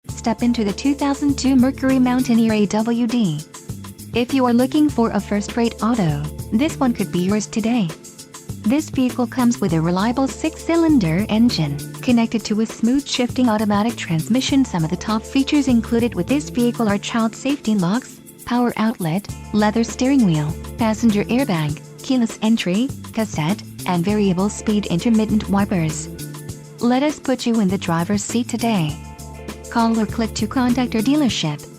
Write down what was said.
Step into the 2002 Mercury Mountaineer AWD. If you are looking for a first-rate auto, this one could be yours today. This vehicle comes with a reliable 6-cylinder engine, connected to a smooth shifting automatic transmission. Some of the top features included with this vehicle are child safety locks, power outlet, leather steering wheel, passenger airbag, keyless entry, cassette, and variable speed intermittent wipers. Let us put you in the driver's seat today. Call or click to contact our dealership.